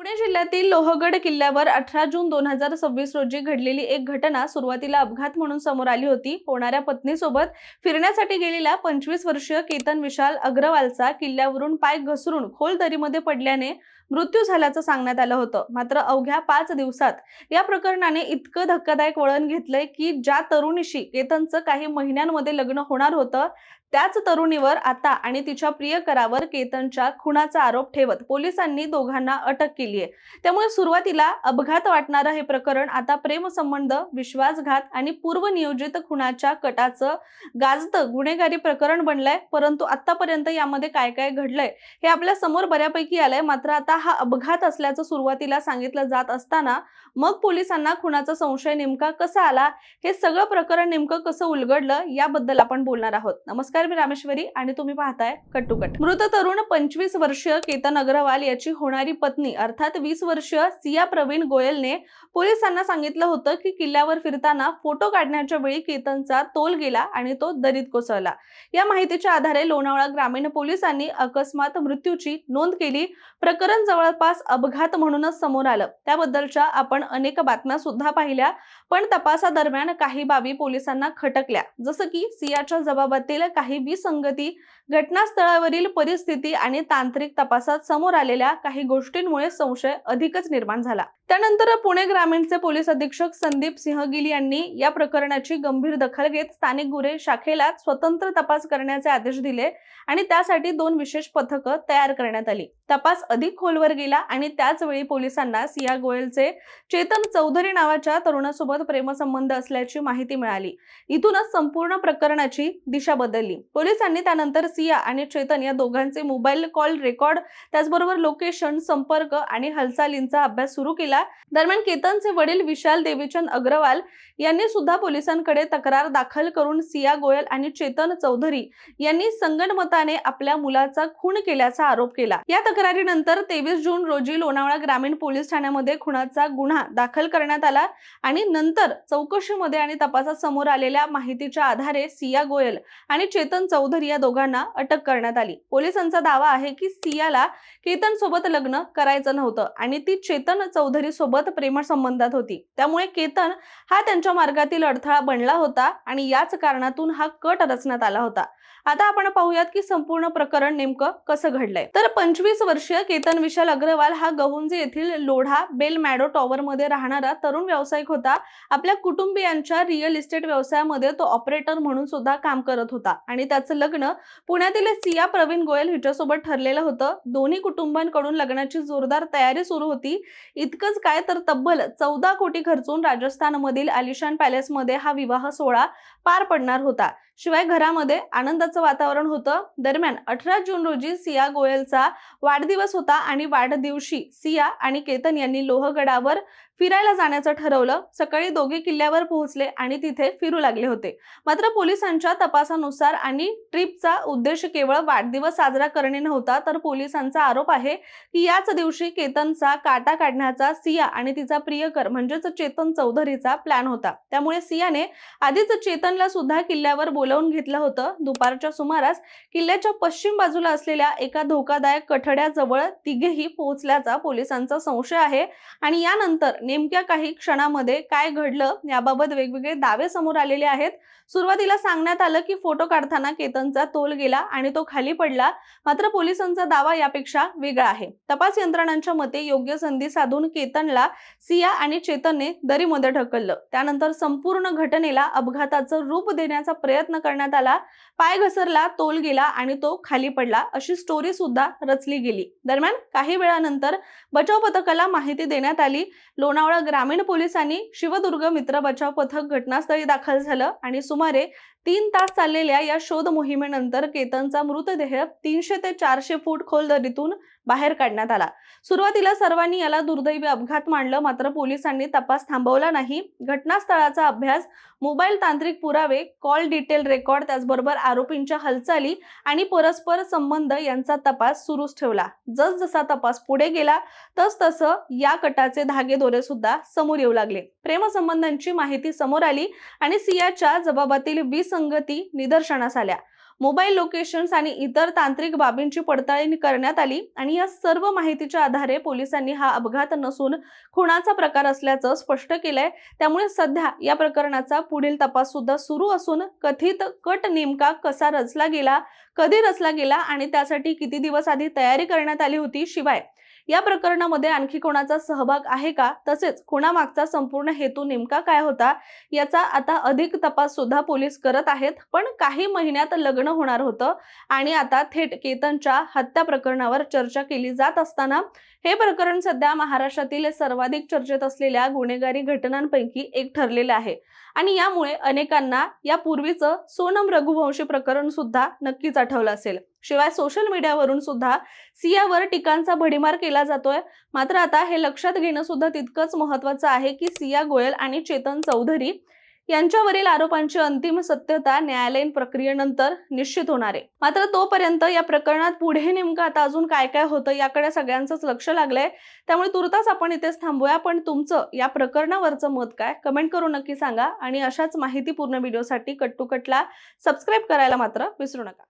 पुणे जिल्ह्यातील लोहगड किल्ल्यावर 18 जून 2026 रोजी घडलेली एक घटना सुरुवातीला अपघात म्हणून समोर आली होती। होणाऱ्या पत्नीसोबत फिरण्यासाठी गेलेला 25 वर्षीय केतन विशाल अग्रवालचा किल्ल्यावरून पाय घसरून खोल दरीमध्ये पडल्याने मृत्यू झाल्याचं सांगण्यात आलं होतं। मात्र अवघ्या 5 दिवसात या प्रकरणाने इतकं धक्कादायक वळण घेतलंय की ज्या तरुणीशी केतनचं काही महिन्यांमध्ये लग्न होणार होतं, त्याच तरुणीवर आता आणि तिच्या प्रियकरावर केतनच्या खुनाचा आरोप ठेवत पोलिसांनी दोघांना अटक केली आहे। त्यामुळे सुरुवातीला अपघात वाटणारं हे प्रकरण आता प्रेमसंबंध, विश्वासघात आणि पूर्वनियोजित खुनाच्या कटाचं गाजतं गुन्हेगारी प्रकरण बनलंय। परंतु आतापर्यंत यामध्ये काय काय घडलंय हे आपल्या समोर बऱ्यापैकी आलंय। मात्र आता हा अपघात असल्याचं सुरुवातीला सांगितलं जात असताना मग पोलिसांना खुनाचा संशय नेमका कसा आला, हे सगळं प्रकरण नेमकं कसं उलगडलं याबद्दल आपण बोलणार आहोत। नमस्कार, मी रामेश्वरी आणि तुम्ही पाहताय कट टू कट। मृत तरुण 25 वर्षीय केतन अग्रवाल याची होणारी पत्नी अर्थात 20 वर्षीय सिया प्रवीण गोयलने पोलिसांना सांगितलं होतं की किल्ल्यावर फिरताना फोटो काढण्याच्या वेळी केतनचा तोल गेला आणि तो दरीत कोसळला। या माहितीच्या आधारे लोणावळा ग्रामीण पोलिसांनी अकस्मात मृत्यूची नोंद केली। प्रकरण जवळपास अपघात म्हणूनच समोर आलं। त्याबद्दलच्या आपण अनेक बातम्या सुद्धा पाहिल्या, पण तपासादरम्यान काही बाबी पोलिसांना खटकल्या, जसं की सियाच्या जबाबातील काही विसंगती, घटनास्थळावरील परिस्थिती आणि तांत्रिक तपासात समोर आलेल्या काही गोष्टींमुळे संशय अधिकच निर्माण झाला। त्यानंतर पुणे ग्रामीणचे पोलीस अधीक्षक संदीप सिंह गिल यांनी या प्रकरणाची गंभीर दखल घेत स्थानिक गुन्हे शाखेला स्वतंत्र तपास करण्याचे आदेश दिले आणि त्यासाठी 2 विशेष पथकं तयार करण्यात आली। तपास अधिक खोलवर गेला आणि त्याच वेळी पोलिसांना सिया गोयलचे चेतन चौधरी नावाच्या तरुणासोबत प्रेमसंबंध असल्याची माहिती मिळाली। इथूनच संपूर्ण प्रकरणाची दिशा बदलली। पोलिसांनी त्यानंतर सिया आणि चेतन या दोघांचे मोबाईल कॉल रेकॉर्ड, त्याचबरोबर लोकेशन, संपर्क आणि हालचालींचा अभ्यास सुरू केला। दरम्यान केतनचे वडील विशाल देवीचंद अग्रवाल यांनी सुद्धा पोलिसांकडे तक्रार दाखल करून सिया गोयल आणि चेतन चौधरी यांनी संगनमताने आपल्या मुलाचा खून केल्याचा आरोप केला। या तक्रारीनंतर 23 जून रोजी लोणावळा ग्रामीण पोलीस ठाण्यामध्ये खुनाचा गुन्हा दाखल करण्यात आला आणि नंतर चौकशीमध्ये आणि तपासात समोर आलेल्या माहितीच्या आधारे सिया गोयल आणि चेतन चौधरी या दोघांना अटक करण्यात आली। पोलिसांचा दावा आहे की सियाला केतन सोबत लग्न करायचं नव्हतं आणि ती चेतन चौधरी सोबत प्रेमसंबंधात होती। त्यामुळे केतन हा त्यांच्या मार्गातील अडथळा बनला होता आणि याच कारणातून हा कट रचण्यात आला होता। आता आपण पाहूयात की संपूर्ण प्रकरण नेमकं कसं घडलंय। तर 25 वर्षीय केतन विशाल अग्रवाल हा गहुंजे येथील लोढा बेल मॅडो टॉवर मध्ये राहणारा तरुण व्यावसायिक होता। आपल्या कुटुंबियांच्या रिअल इस्टेट व्यवसायामध्ये तो ऑपरेटर म्हणून सुद्धा काम करत होता आणि त्याचं लग्न पुण्यातील सिया प्रवीण गोयल हिच्यासोबत ठरलेलं होतं। दोन्ही कुटुंबांकडून लग्नाची जोरदार तयारी सुरू होती। इतकंच काय तर तब्बल 14 कोटी खर्चून राजस्थानमधील आलिशान पॅलेसमध्ये हा विवाह सोहळा पार पडणार होता। शिवाय घरामध्ये आनंदाचं वातावरण होतं। दरम्यान 18 जून रोजी सिया गोयलचा वाढदिवस होता आणि वाढदिवशी सिया आणि केतन यांनी लोहगडावर फिरायला जाण्याचं ठरवलं। सकाळी दोघे किल्ल्यावर पोहोचले आणि तिथे फिरू लागले होते। मात्र पोलिसांच्या तपासानुसार आणि ट्रिपचा उद्देश केवळ वाढदिवस साजरा करणे नव्हता, तर पोलिसांचा आरोप आहे की याच दिवशी केतनचा काटा काढण्याचा सिया आणि तिचा प्रियकर म्हणजेच चेतन चौधरीचा प्लॅन होता। त्यामुळे सियाने आधीच चेतनला सुद्धा किल्ल्यावर बोलावून घेतलं होतं। दुपारच्या सुमारास किल्ल्याच्या पश्चिम बाजूला असलेल्या एका धोकादायक कठड्याजवळ तिघेही पोहोचल्याचा पोलिसांचा संशय आहे आणि यानंतर नेमक्या काही क्षणामध्ये काय घडलं याबाबत वेगवेगळे दावे समोर आलेले आहेत। सुरुवातीला सांगण्यात आलं की फोटो काढताना केतनचा तोल गेला आणि तो खाली पडला, मात्र पोलिसांचा दावा यापेक्षा वेगळा आहे। तपास यंत्रणांच्या मते योग्य संधी साधून केतनला सिया आणि चेतनने दरीमध्ये ढकललं। त्यानंतर संपूर्ण घटनेला अपघाताचं रूप देण्याचा प्रयत्न करण्यात आला। पाय घसरला, तोल गेला आणि तो खाली पडला अशी स्टोरी सुद्धा रचली गेली। दरम्यान काही वेळानंतर बचाव पथकाला माहिती देण्यात आली। लोणावळा ग्रामीण पोलिसांनी शिवदुर्ग मित्र बचाव पथक घटनास्थळी दाखल झालं आणि सुमारे 3 तास चाललेल्या या शोध मोहिमेनंतर केतनचा मृतदेह 300 ते 400 फूट खोल दरीतून बाहेर काढण्यात आला। सुरुवातीला सर्वांनी याला दुर्दैवी अपघात मानलं, मात्र पोलिसांनी तपास थांबवला नाही। घटनास्थळाचा अभ्यास, मोबाईल तांत्रिक पुरावे, कॉल डिटेल रेकॉर्ड, त्याचबरोबर आरोपींच्या हालचाली आणि परस्पर संबंध यांचा तपास सुरूच ठेवला। जसजसा तपास पुढे गेला तसतसं या कटाचे धागेदोरे सुद्धा समोर येऊ लागले। प्रेमसंबंधांची माहिती समोर आली आणि सियाच्या जबाबातील विसंगती निदर्शनास आल्या। मोबाईल लोकेशन्स आणि इतर तांत्रिक बाबींची पडताळणी करण्यात आली आणि या सर्व माहितीच्या आधारे पोलिसांनी हा अपघात नसून खुनाचा प्रकार असल्याचं स्पष्ट केलंय। त्यामुळे सध्या या प्रकरणाचा पुढील तपास सुद्धा सुरू असून कथित कट नेमका कसा रचला गेला, कधी रचला गेला आणि त्यासाठी किती दिवस आधी तयारी करण्यात आली होती, शिवाय या प्रकरणामध्ये आणखी कोणाचा सहभाग आहे का, तसेच खुनामागचा संपूर्ण हेतू नेमका काय होता, याचा आता अधिक तपास सुद्धा पोलीस करत आहेत। पण काही महिन्यात लग्न होणार होतं आणि आता थेट केतनच्या हत्या प्रकरणावर चर्चा केली जात असताना हे प्रकरण सध्या महाराष्ट्रातील सर्वाधिक चर्चेत असलेल्या गुन्हेगारी घटनांपैकी एक ठरलेले आहे आणि यामुळे अनेकांना यापूर्वीचं सोनम रघुवंशी प्रकरण सुद्धा नक्कीच आठवलं असेल। शिवाय सोशल मीडियावरून सुद्धा सियावर टीकांचा भडीमार केला जातोय। मात्र आता हे लक्षात घेणं सुद्धा तितकंच महत्त्वाचं आहे की सिया गोयल आणि चेतन चौधरी यांच्यावरील आरोपांची अंतिम सत्यता न्यायालयीन प्रक्रियेनंतर निश्चित होणार आहे। मात्र तोपर्यंत या प्रकरणात पुढे नेमकं आता अजून काय काय होतं याकडे सगळ्यांचंच लक्ष लागलंय। त्यामुळे तुर्तास आपण इथेच थांबूया, पण तुमचं या प्रकरणावरचं मत काय कमेंट करून नक्की सांगा आणि अशाच माहितीपूर्ण व्हिडिओसाठी कट टू कटला सबस्क्राईब करायला मात्र विसरू नका।